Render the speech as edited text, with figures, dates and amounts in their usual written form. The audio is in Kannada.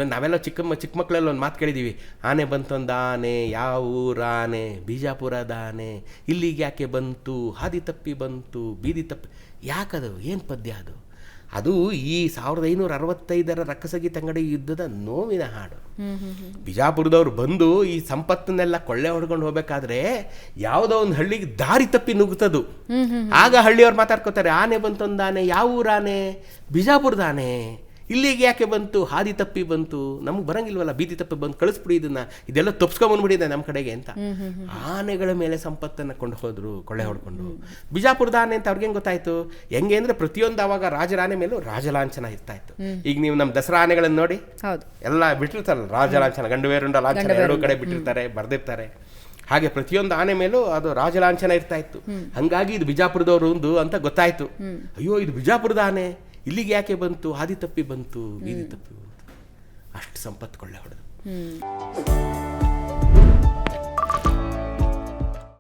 ನಾವೆಲ್ಲ ಚಿಕ್ಕ ಮಕ್ಕಳಲ್ಲಿ ಒಂದು ಮಾತು ಕೇಳಿದ್ದೀವಿ, ಆನೆ ಬಂತೊಂದು ಆನೆ, ಯಾವ ಊರ ಆನೆ, ಬಿಜಾಪುರದ ಆನೆ, ಇಲ್ಲಿಗೆ ಯಾಕೆ ಬಂತು, ಹಾದಿ ತಪ್ಪಿ ಬಂತು, ಬೀದಿ ತಪ್ಪಿ. ಯಾಕದು, ಏನು ಪದ್ಯ ಅದು? ಅದು ಈ 1565 ರಕ್ಕಸಗಿ ತಂಗಡಿ ಯುದ್ಧದ ನೋವಿನ ಹಾಡು. ಬಿಜಾಪುರದವ್ರು ಬಂದು ಈ ಸಂಪತ್ತನ್ನೆಲ್ಲ ಕೊಳ್ಳೆ ಹೊಡ್ಕೊಂಡು ಹೋಗ್ಬೇಕಾದ್ರೆ ಯಾವುದೋ ಒಂದು ಹಳ್ಳಿಗೆ ದಾರಿ ತಪ್ಪಿ ನುಗ್ತದು. ಆಗ ಹಳ್ಳಿಯವ್ರು ಮಾತಾಡ್ಕೋತಾರೆ, ಆನೆ ಬಂತೊಂದು ಆನೆ, ಯಾವ ಊರ ಆನೆ, ಬಿಜಾಪುರದ ಆನೆ, ಇಲ್ಲಿಗೆ ಯಾಕೆ ಬಂತು, ಹಾದಿ ತಪ್ಪಿ ಬಂತು, ನಮ್ಗೆ ಬರಂಗಿಲ್ವಲ್ಲ, ಬೀದಿ ತಪ್ಪಿ ಬಂದು ಕಳಿಸ್ಬಿಡಿ ಇದೆಲ್ಲ ತಪ್ಸ್ಕೊಂಬಂದ್ಬಿಡಿದೆ ನಮ್ಮ ಕಡೆಗೆ ಅಂತ. ಆನೆಗಳ ಮೇಲೆ ಸಂಪತ್ತನ್ನು ಕೊಂಡು ಹೋದ್ರು, ಕೊಳ್ಳೆ ಹೊಡ್ಕೊಂಡು. ಬಿಜಾಪುರದ ಆನೆ ಅಂತ ಅವ್ರಿಗೇನು ಗೊತ್ತಾಯ್ತು? ಹೆಂಗೆ ಅಂದ್ರೆ ಪ್ರತಿಯೊಂದು ಅವಾಗ ರಾಜರ ಆನೆ ಮೇಲೂ ರಾಜಲಾಂಛನ ಇರ್ತಾ ಇತ್ತು. ಈಗ ನೀವು ನಮ್ಮ ದಸರಾ ಆನೆಗಳನ್ನು ನೋಡಿ, ಎಲ್ಲ ಬಿಟ್ಟಿರ್ತಾರಲ್ಲ ರಾಜಲಾಂಛನ, ಗಂಡು ಬೇರುಂಡ ಲಾಂಛನ ಎರಡೂ ಕಡೆ ಬಿಟ್ಟಿರ್ತಾರೆ, ಬರ್ದಿರ್ತಾರೆ. ಹಾಗೆ ಪ್ರತಿಯೊಂದು ಆನೆ ಮೇಲೂ ಅದು ರಾಜಲಾಂಛನ ಇರ್ತಾ ಇತ್ತು. ಹಂಗಾಗಿ ಇದು ಬಿಜಾಪುರದವರು ಅಂತ ಗೊತ್ತಾಯ್ತು. ಅಯ್ಯೋ, ಇದು ಬಿಜಾಪುರದ ಆನೆ, ಇಲ್ಲಿಗೆ ಯಾಕೆ ಬಂತು, ಹಾದಿ ತಪ್ಪಿ ಬಂತು, ಬೀದಿ ತಪ್ಪಿ ಬಂತು. ಅಷ್ಟು ಸಂಪತ್ತು ಕೊಳ್ಳೆ ಹೊಡೆದು.